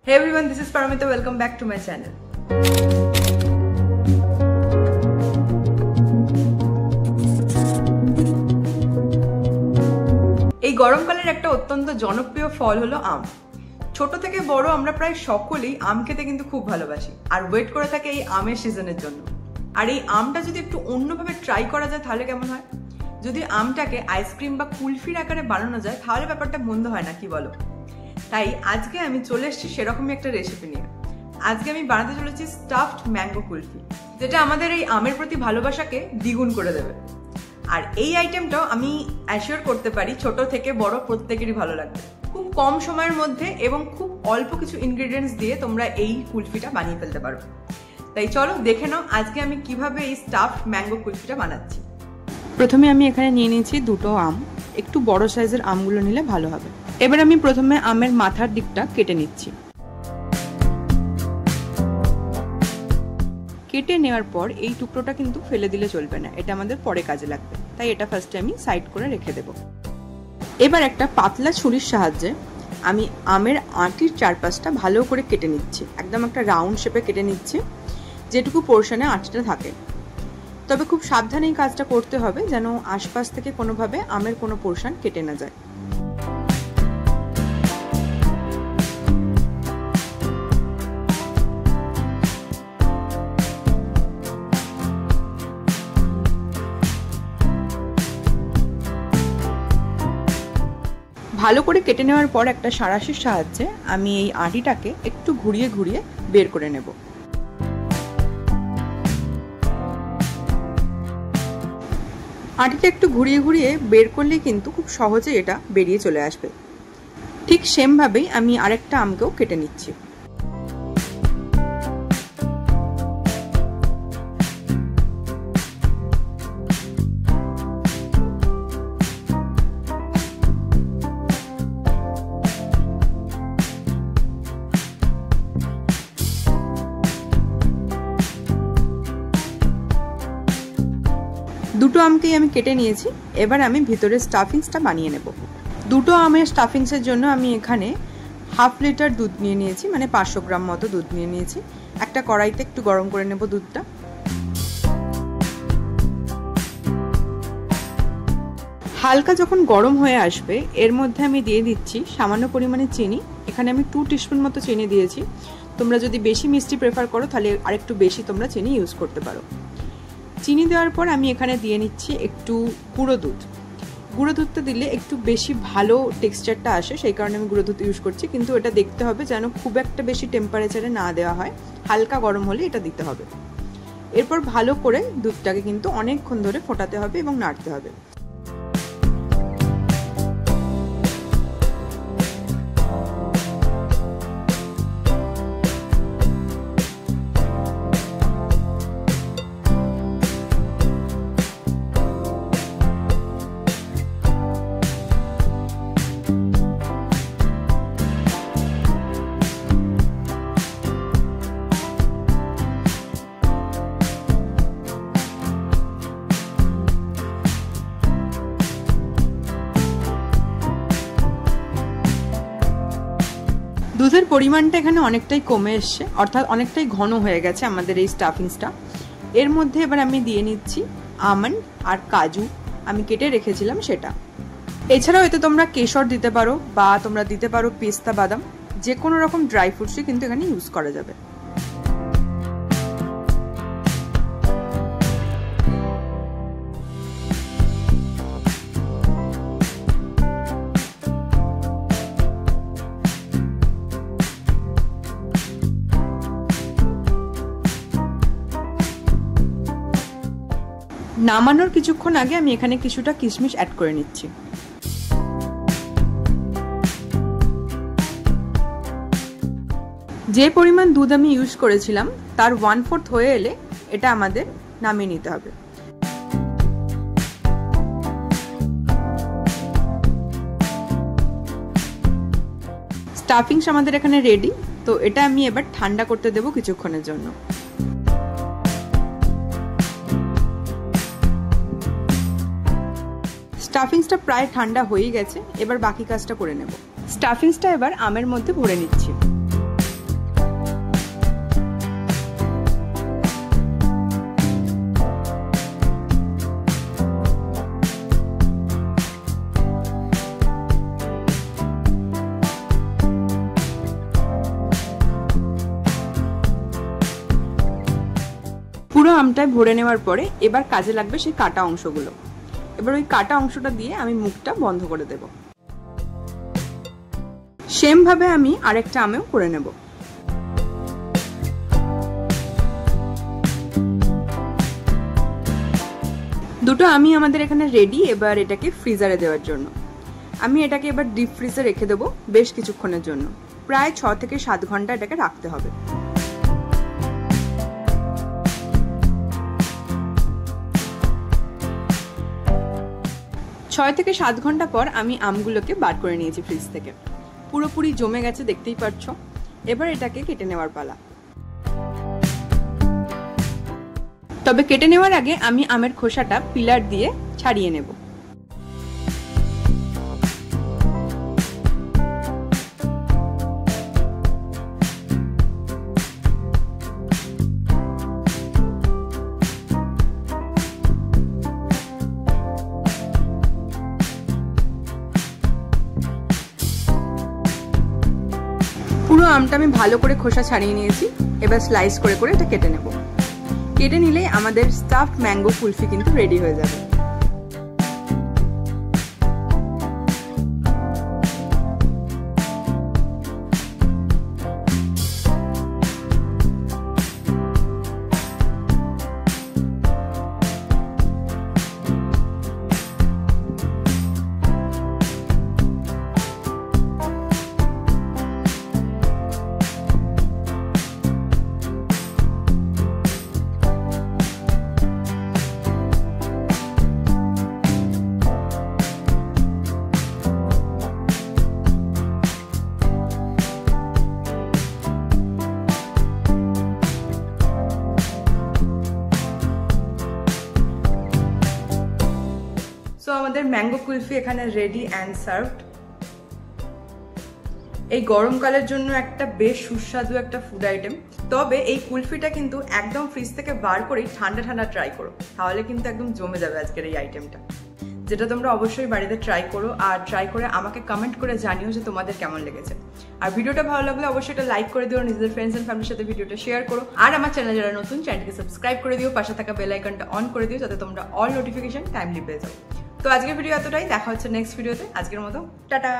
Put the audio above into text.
Hey everyone, this is Paramita. Welcome back to my channel. এই গরমকালের একটা অত্যন্ত জনপ্রিয় ফল হলো আম। ছোট থেকে বড় আমরা প্রায় সকলেই আম খেতে কিন্তু খুব ভালোবাসি আর ওয়েট করে থাকে এই আমের সিজনের জন্য। আর এই আমটা যদি একটু অন্যভাবে ট্রাই করা যায় তাহলে কেমন হয়? যদি আমটাকে আইসক্রিম বা কুলফির আকারে বানানো যায় তাহলে ব্যাপারটা মন্দ হয় না, কি বলো? তাই আজকে আমি চলে এসেছি সেরকমই একটা রেসিপি নিয়ে। আজকে আমি বানাতে চলেছি স্টাফড ম্যাঙ্গো কুলফি, যেটা আমাদের এই আমের প্রতি ভালোবাসাকে দ্বিগুণ করে দেবে। আর এই আইটেমটাও আমি অ্যাসিওর করতে পারি ছোট থেকে বড় প্রত্যেকেরই ভালো লাগবে। খুব কম সময়ের মধ্যে এবং খুব অল্প কিছু ইনগ্রেডিয়েন্টস দিয়ে তোমরা এই কুলফিটা বানিয়ে ফেলতে পারো। তাই চলো দেখে নাও আজকে আমি কিভাবে এই স্টাফড ম্যাঙ্গো কুলফিটা বানাচ্ছি। প্রথমে আমি এখানে নিয়ে নিয়েছি দুটো আম। একটু বড় সাইজের আমগুলো নিলে ভালো হবে। এবার আমি প্রথমে আমের মাথার দিকটা কেটে নিচ্ছি। কেটে নেওয়ার পর এই টুকরোটা কিন্তু ফেলে দিলে চলবে না, এটা আমাদের পরে কাজে লাগবে, তাই এটা ফার্স্টে আমি সাইড করে রেখে দেব। এবার একটা পাতলা ছুরির সাহায্যে আমি আমের আটির চারপাশটা ভালো করে কেটে নিচ্ছি। একদম একটা রাউন্ড শেপে কেটে নিচ্ছি, যেটুকু পোর্শনে আটিটা থাকে। তবে খুব সাবধানে এই কাজটা করতে হবে যেন আশপাশ থেকে কোনোভাবে আমের কোনো পোর্শন কেটে না যায়। ভালো করে কেটে নেওয়ার পর একটা সাঁড়াশির সাহায্যে আমি এই আটিটাকে একটু ঘুরিয়ে ঘুরিয়ে বের করে নেব। আটিটা একটু ঘুরিয়ে ঘুরিয়ে বের করলেই কিন্তু খুব সহজে এটা বেরিয়ে চলে আসবে। ঠিক সেমভাবেই আমি আরেকটা আমকেও কেটে নিচ্ছি। দুটো আমকেই আমি কেটে নিয়েছি। এবার আমি ভিতরে স্টাফিংসটা বানিয়ে নেব। দুটো আমের স্টাফিংসের জন্য আমি এখানে 1/2 লিটার দুধ নিয়ে নিয়েছি, মানে 500 গ্রাম মতো দুধ নিয়ে নিয়েছি। একটা কড়াইতে একটু গরম করে নেব দুধটা। হালকা যখন গরম হয়ে আসবে এর মধ্যে আমি দিয়ে দিচ্ছি সামান্য পরিমাণে চিনি। এখানে আমি 2 টিস্পুন মতো চিনি দিয়েছি। তোমরা যদি বেশি মিষ্টি প্রেফার করো তাহলে আরেকটু বেশি তোমরা চিনি ইউজ করতে পারো। চিনি দেওয়ার পর আমি এখানে দিয়ে নিচ্ছি একটু গুঁড়ো দুধ। গুঁড়ো দুধটা দিলে একটু বেশি ভালো টেক্সচারটা আসে, সেই কারণে আমি গুঁড়ো দুধ ইউজ করছি। কিন্তু এটা দেখতে হবে যেন খুব একটা বেশি টেম্পারেচারে না দেওয়া হয়, হালকা গরম হলে এটা দিতে হবে। এরপর ভালো করে দুধটাকে কিন্তু অনেকক্ষণ ধরে ফোটাতে হবে এবং নাড়তে হবে। দুধের পরিমাণটা এখানে অনেকটাই কমে এসছে, অর্থাৎ অনেকটাই ঘন হয়ে গেছে আমাদের এই স্টাফিংসটা। এর মধ্যে এবার আমি দিয়ে নিচ্ছি আমন্ড আর কাজু আমি কেটে রেখেছিলাম সেটা। এছাড়াও এতে তোমরা কেশর দিতে পারো বা তোমরা দিতে পারো পেস্তা বাদাম, যে কোনো রকম ড্রাই ফ্রুটসই কিন্তু এখানে ইউজ করা যাবে। নামানোর কিছুক্ষণ আগে আমি এখানে কিছুটা কিশমিশ অ্যাড করে নিচ্ছি। যে পরিমাণ দুধ আমি ইউজ করেছিলাম তার 1/4 হয়ে এলে এটা আমাদের নামিয়ে নিতে হবে। স্টাফিংস আমাদের এখানে রেডি, তো এটা আমি এবার ঠান্ডা করতে দেব কিছুক্ষণের জন্য। স্টাফিংসটা প্রায় ঠান্ডা হয়ে গেছে, এবার বাকি কাজটা করে নেব। স্টাফিংসটা এবার আমের মধ্যে ভরে নিচ্ছি। পুরো আমটায় ভরে নেওয়ার পরে এবার কাজে লাগবে সেই কাটা অংশগুলো। এবার ওই কাটা অংশটা দিয়ে আমি মুখটা বন্ধ করে দেব। সেম ভাবে আমি আরেকটা আমেও করে নেব। দুটো আমি আমাদের এখানে রেডি। এবার এটাকে ফ্রিজারে দেওয়ার জন্য আমি এটাকে এবার ডিপ ফ্রিজে রেখে দেবো বেশ কিছুক্ষণের জন্য। প্রায় 6 থেকে 7 ঘন্টা এটাকে রাখতে হবে। 6 থেকে 7 ঘন্টা পর আমি আমগুলোকে বার করে নিয়েছি ফ্রিজ থেকে। পুরোপুরি জমে গেছে, দেখতেই পাচ্ছ। এবার এটাকে কেটে নেওয়ার পালা। তবে কেটে নেওয়ার আগে আমি আমের খোসাটা পিলার দিয়ে ছাড়িয়ে নেব। পুরো আমটা আমি ভালো করে খোসা ছাড়িয়ে নিয়েছি। এবার স্লাইস করে করে এটা কেটে নেব। কেটে নিলেই আমাদের স্টাফড ম্যাঙ্গো কুলফি কিন্তু রেডি হয়ে যাবে। সো আমাদের ম্যাঙ্গো কুলফি এখানে রেডি অ্যান্ড সার্ভড। এই গরমকালের জন্য একটা বেশ সুস্বাদু একটা ফুড আইটেম। তবে এই কুলফিটা কিন্তু একদম ফ্রিজ থেকে বার করে ঠান্ডা ঠান্ডা ট্রাই করো, তাহলে কিন্তু একদম জমে যাবে আজকের এই আইটেমটা, যেটা তোমরা অবশ্যই বাড়িতে ট্রাই করো। আর ট্রাই করে আমাকে কমেন্ট করে জানিও যে তোমাদের কেমন লেগেছে। আর ভিডিওটা ভালো লাগলে অবশ্যই এটা লাইক করে দিও, নিজেদের ফ্রেন্ডস এন্ড ফ্যামিলির সাথে ভিডিওটা শেয়ার করো। আর আমার চ্যানেল যারা নতুন, চ্যানেলকে সাবস্ক্রাইব করে দিও, পাশে থাকা বেল আইকনটা অন করে দিও, যাতে তোমরা অল নোটিফিকেশন টাইমলি পেয়ে যাও। তো আজকের ভিডিও এতটাই, দেখা হচ্ছে নেক্সট ভিডিওতে। আজকের মতো টাটা।